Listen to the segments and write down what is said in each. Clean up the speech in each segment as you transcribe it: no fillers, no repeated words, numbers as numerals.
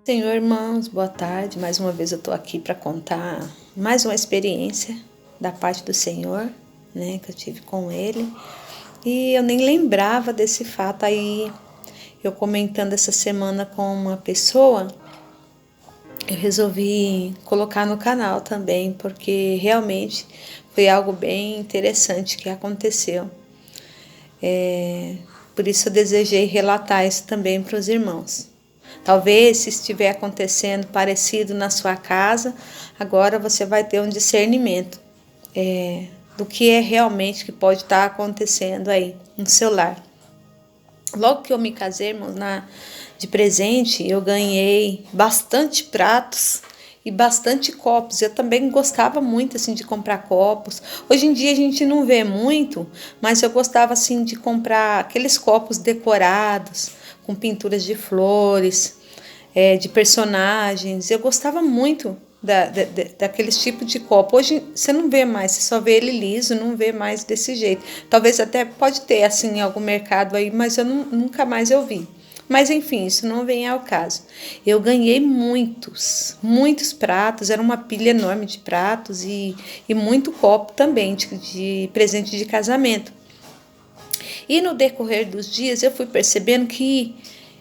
Senhor, irmãos, boa tarde. Mais uma vez eu estou aqui para contar mais uma experiência da parte do Senhor, né, que eu tive com Ele. E eu nem lembrava desse fato aí. Eu comentando essa semana com uma pessoa, eu resolvi colocar no canal também, porque realmente foi algo bem interessante que aconteceu. Por isso eu desejei relatar isso também para os irmãos. Talvez se estiver acontecendo parecido na sua casa, agora você vai ter um discernimento do que é realmente que pode estar acontecendo aí no seu lar. Logo que eu me casei, irmãos, de presente, eu ganhei bastante pratos e bastante copos. Eu também gostava muito assim de comprar copos. Hoje em dia a gente não vê muito, mas eu gostava assim de comprar aqueles copos decorados com pinturas de flores, de personagens. Eu gostava muito daqueles tipos de copo. Hoje você não vê mais, você só vê ele liso, não vê mais desse jeito. Talvez até pode ter assim em algum mercado aí, mas eu nunca mais eu vi. Mas enfim, isso não vem ao caso. Eu ganhei muitos pratos, era uma pilha enorme de pratos e muito copo também de presente de casamento. E no decorrer dos dias eu fui percebendo que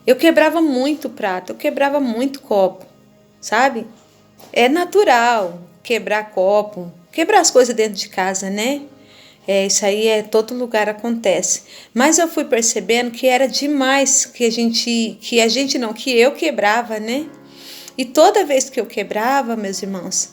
eu quebrava muito prato, eu quebrava muito copo, sabe? É natural quebrar copo, quebrar as coisas dentro de casa, né? Isso aí todo lugar acontece. Mas eu fui percebendo que era demais que eu quebrava, né? E toda vez que eu quebrava, meus irmãos,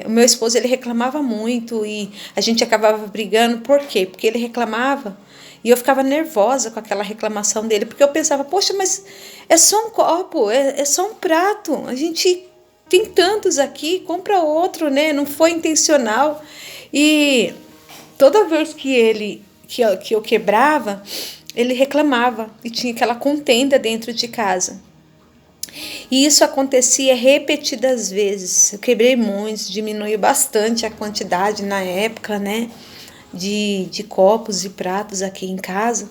o meu esposo ele reclamava muito e a gente acabava brigando. Por quê? Porque ele reclamava e eu ficava nervosa com aquela reclamação dele, porque eu pensava, poxa, mas é só um copo, é só um prato, a gente tem tantos aqui, compra outro, né? Não foi intencional. E toda vez que eu quebrava, ele reclamava e tinha aquela contenda dentro de casa. E isso acontecia repetidas vezes. Eu quebrei muitos, diminuiu bastante a quantidade na época, né? De copos e pratos aqui em casa.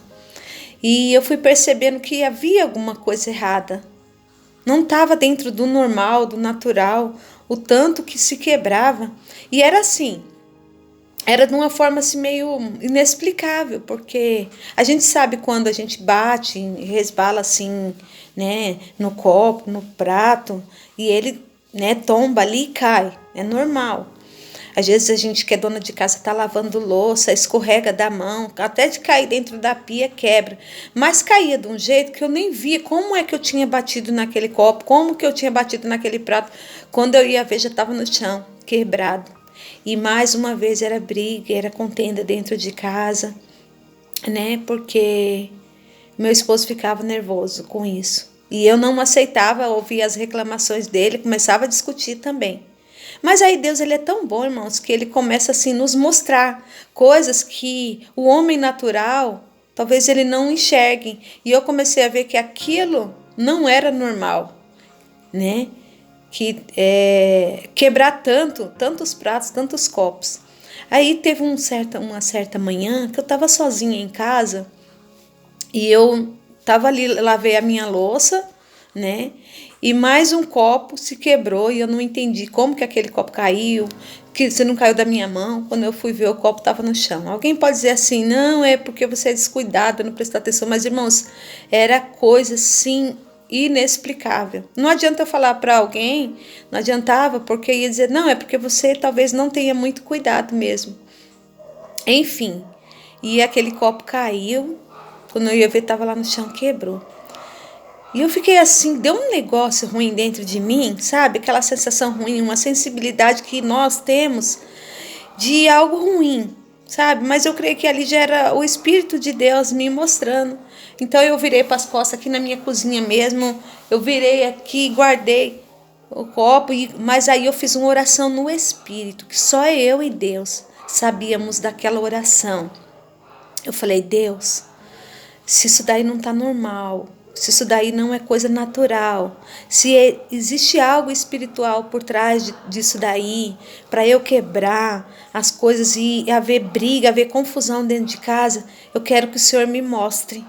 E eu fui percebendo que havia alguma coisa errada. Não estava dentro do normal, do natural, o tanto que se quebrava. E era assim, era de uma forma assim meio inexplicável, porque a gente sabe quando a gente bate e resbala assim, né, no copo, no prato, e ele, né, tomba ali e cai, é normal. Às vezes a gente que é dona de casa está lavando louça, escorrega da mão, até de cair dentro da pia quebra. Mas caía de um jeito que eu nem via como é que eu tinha batido naquele copo, como que eu tinha batido naquele prato. Quando eu ia ver já estava no chão, quebrado. E mais uma vez era briga, era contenda dentro de casa, né? Porque meu esposo ficava nervoso com isso. E eu não aceitava ouvir as reclamações dele, começava a discutir também. Mas aí Deus ele é tão bom, irmãos, que ele começa assim nos mostrar coisas que o homem natural talvez ele não enxergue. E eu comecei a ver que aquilo não era normal, né? Que quebrar tantos pratos, tantos copos. Aí teve uma certa manhã que eu estava sozinha em casa e eu estava ali, lavei a minha louça, né? E mais um copo se quebrou e eu não entendi como que aquele copo caiu, que se não caiu da minha mão. Quando eu fui ver, o copo estava no chão. Alguém pode dizer assim, não, é porque você é descuidado, não prestou atenção. Mas, irmãos, era coisa, assim, inexplicável. Não adianta eu falar para alguém, não adiantava, porque ia dizer, não, é porque você talvez não tenha muito cuidado mesmo. Enfim, e aquele copo caiu, quando eu ia ver, estava lá no chão, quebrou. E eu fiquei assim, deu um negócio ruim dentro de mim, sabe? Aquela sensação ruim, uma sensibilidade que nós temos de algo ruim, sabe? Mas eu creio que ali já era o Espírito de Deus me mostrando. Então eu virei para as costas aqui na minha cozinha mesmo, eu virei aqui, guardei o copo, mas aí eu fiz uma oração no Espírito, que só eu e Deus sabíamos daquela oração. Eu falei, Deus, se isso daí não está normal, se isso daí não é coisa natural, se existe algo espiritual por trás disso daí, para eu quebrar as coisas e haver briga, haver confusão dentro de casa, eu quero que o Senhor me mostre.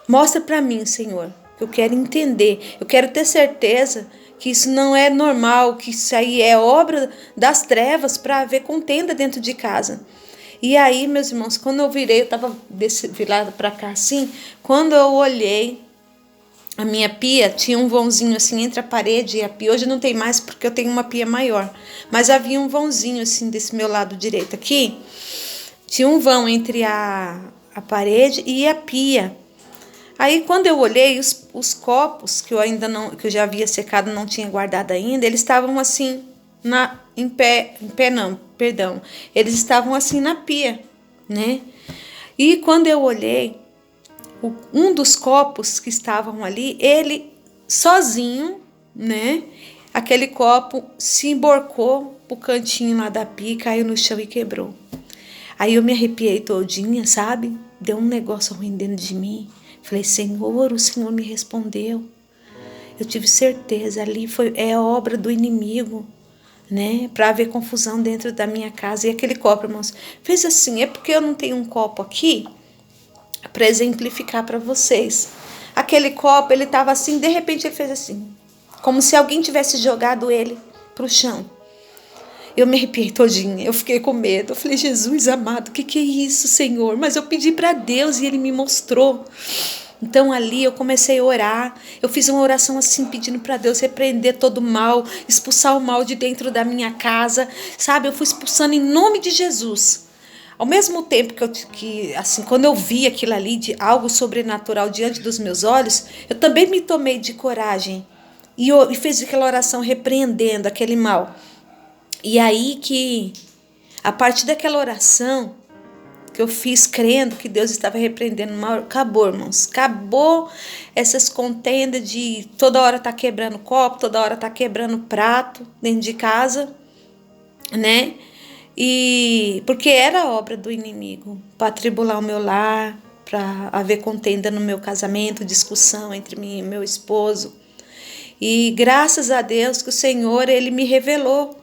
Mostra para mim, Senhor. Eu quero entender, eu quero ter certeza que isso não é normal, que isso aí é obra das trevas para haver contenda dentro de casa. E aí, meus irmãos, quando eu virei, eu estava virada para cá assim, quando eu olhei, a minha pia tinha um vãozinho assim entre a parede e a pia. Hoje não tem mais porque eu tenho uma pia maior. Mas havia um vãozinho assim desse meu lado direito aqui. Tinha um vão entre a parede e a pia. Aí quando eu olhei, os copos que eu ainda não, que eu já havia secado, não tinha guardado ainda, eles estavam assim em pé não, perdão. Eles estavam assim na pia, né? E quando eu olhei, um dos copos que estavam ali, ele sozinho, né? Aquele copo se emborcou pro cantinho lá da pia, caiu no chão e quebrou. Aí eu me arrepiei todinha, sabe? Deu um negócio ruim dentro de mim. Falei, Senhor, o Senhor me respondeu. Eu tive certeza, ali é obra do inimigo, né? Para haver confusão dentro da minha casa. E aquele copo, irmãos, fez assim, é porque eu não tenho um copo aqui para exemplificar para vocês. Aquele copo, ele estava assim, de repente ele fez assim, como se alguém tivesse jogado ele pro chão. Eu me arrepiei todinha, eu fiquei com medo. Eu falei, Jesus amado, o que é isso, Senhor? Mas eu pedi para Deus e Ele me mostrou. Então ali eu comecei a orar. Eu fiz uma oração assim, pedindo para Deus repreender todo o mal, expulsar o mal de dentro da minha casa. Sabe, eu fui expulsando em nome de Jesus. Ao mesmo tempo assim, quando eu vi aquilo ali, de algo sobrenatural diante dos meus olhos, eu também me tomei de coragem. E fiz aquela oração repreendendo aquele mal. E aí que, a partir daquela oração que eu fiz crendo que Deus estava repreendendo o mal, acabou, irmãos. Acabou essas contendas de toda hora tá quebrando copo, toda hora tá quebrando prato dentro de casa, né? E porque era obra do inimigo, para atribular o meu lar, para haver contenda no meu casamento, discussão entre mim e meu esposo. E graças a Deus que o Senhor, Ele me revelou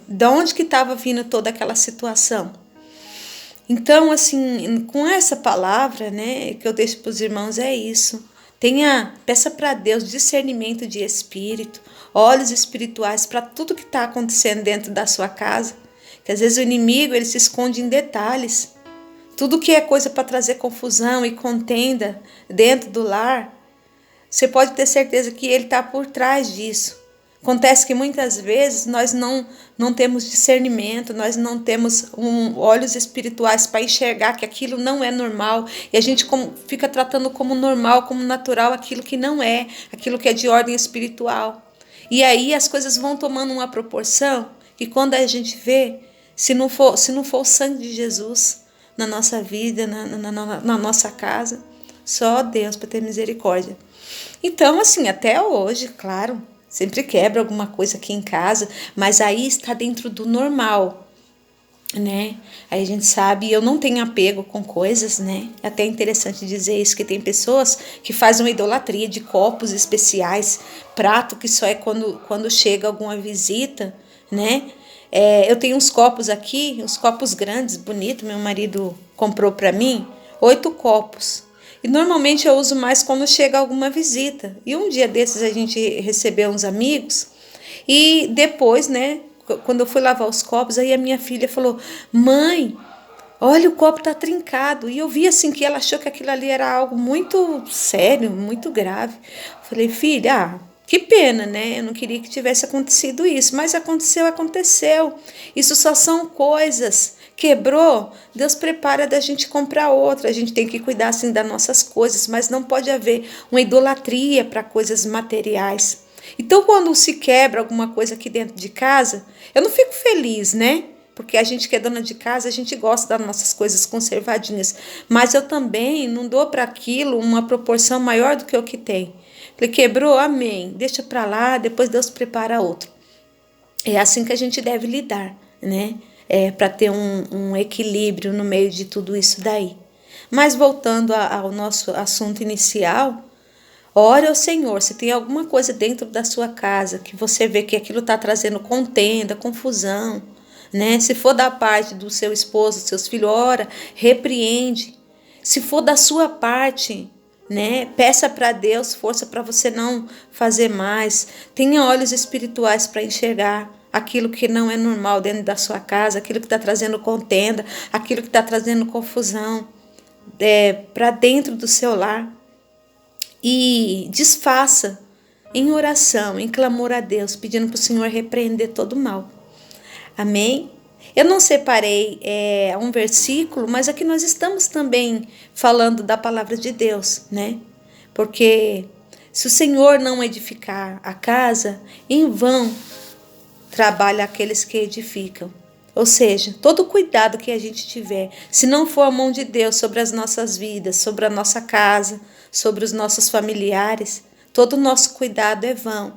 de onde que estava vindo toda aquela situação. Então, assim, com essa palavra, né, que eu deixo para os irmãos é isso. Peça para Deus discernimento de espírito, olhos espirituais para tudo que está acontecendo dentro da sua casa. Que às vezes o inimigo, ele se esconde em detalhes. Tudo que é coisa para trazer confusão e contenda dentro do lar, você pode ter certeza que ele está por trás disso. Acontece que muitas vezes nós não temos discernimento, nós não temos olhos espirituais para enxergar que aquilo não é normal. E a gente fica tratando como normal, como natural, aquilo que não é, aquilo que é de ordem espiritual. E aí as coisas vão tomando uma proporção que quando a gente vê, se não for o sangue de Jesus na nossa vida, na nossa casa, só Deus para ter misericórdia. Então, assim, até hoje, claro, sempre quebra alguma coisa aqui em casa, mas aí está dentro do normal, né? Aí a gente sabe, eu não tenho apego com coisas, né? É até interessante dizer isso, que tem pessoas que fazem uma idolatria de copos especiais, prato que só é quando chega alguma visita, né? Eu tenho uns copos aqui, uns copos grandes, bonitos, meu marido comprou para mim, 8 copos. E normalmente eu uso mais quando chega alguma visita. E um dia desses a gente recebeu uns amigos. E depois, né, quando eu fui lavar os copos, aí a minha filha falou, mãe, olha, o copo tá trincado. E eu vi assim que ela achou que aquilo ali era algo muito sério, muito grave. Eu falei, filha, que pena, né? Eu não queria que tivesse acontecido isso. Mas aconteceu. Isso só são coisas. Quebrou, Deus prepara da gente comprar outra. A gente tem que cuidar assim das nossas coisas, mas não pode haver uma idolatria para coisas materiais. Então, quando se quebra alguma coisa aqui dentro de casa, eu não fico feliz, né? Porque a gente que é dona de casa, a gente gosta das nossas coisas conservadinhas. Mas eu também não dou para aquilo uma proporção maior do que o que tem. Falei, quebrou, amém. Deixa para lá, depois Deus prepara outro. É assim que a gente deve lidar, né? Para ter um equilíbrio no meio de tudo isso daí. Mas voltando ao nosso assunto inicial, ore ao Senhor, se tem alguma coisa dentro da sua casa que você vê que aquilo está trazendo contenda, confusão, né? Se for da parte do seu esposo, dos seus filhos, ora, repreende. Se for da sua parte, né? Peça para Deus força para você não fazer mais. Tenha olhos espirituais para enxergar aquilo que não é normal dentro da sua casa, aquilo que está trazendo contenda, aquilo que está trazendo confusão para dentro do seu lar. E desfaça em oração, em clamor a Deus, pedindo para o Senhor repreender todo o mal. Amém? Eu não separei um versículo, mas aqui nós estamos também falando da palavra de Deus, né? Porque se o Senhor não edificar a casa, em vão trabalha aqueles que edificam. Ou seja, todo o cuidado que a gente tiver, se não for a mão de Deus sobre as nossas vidas, sobre a nossa casa, sobre os nossos familiares, todo o nosso cuidado é vão.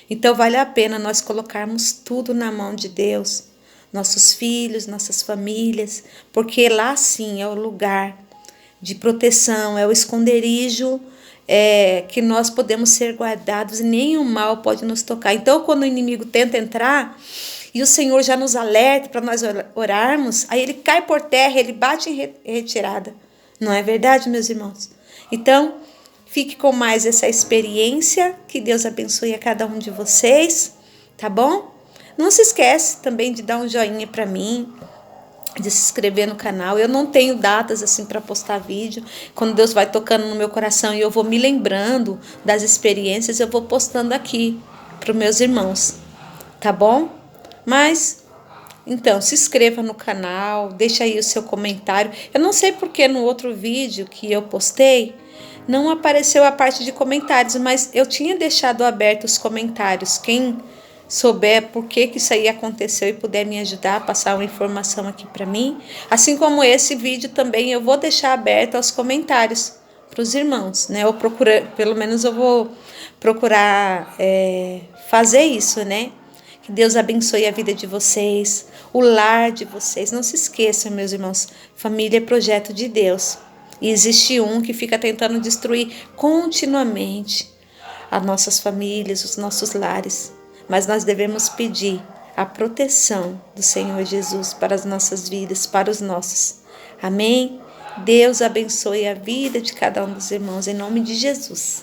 Então vale a pena nós colocarmos tudo na mão de Deus, nossos filhos, nossas famílias, porque lá sim é o lugar de proteção, é o esconderijo que nós podemos ser guardados e nenhum mal pode nos tocar. Então quando o inimigo tenta entrar e o Senhor já nos alerta para nós orarmos, aí ele cai por terra, ele bate em retirada. Não é verdade, meus irmãos? Então, fique com mais essa experiência, que Deus abençoe a cada um de vocês, tá bom? Não se esquece também de dar um joinha para mim, de se inscrever no canal. Eu não tenho datas assim para postar vídeo. Quando Deus vai tocando no meu coração e eu vou me lembrando das experiências, eu vou postando aqui para os meus irmãos, tá bom? Mas, então, se inscreva no canal, deixa aí o seu comentário. Eu não sei porque no outro vídeo que eu postei, não apareceu a parte de comentários, mas eu tinha deixado aberto os comentários. Quem souber por que isso aí aconteceu e puder me ajudar a passar uma informação aqui para mim, assim como esse vídeo também eu vou deixar aberto aos comentários para os irmãos, né? Pelo menos eu vou procurar fazer isso, né? Que Deus abençoe a vida de vocês, o lar de vocês. Não se esqueçam, meus irmãos, família é projeto de Deus. E existe um que fica tentando destruir continuamente as nossas famílias, os nossos lares. Mas nós devemos pedir a proteção do Senhor Jesus para as nossas vidas, para os nossos. Amém? Deus abençoe a vida de cada um dos irmãos, em nome de Jesus.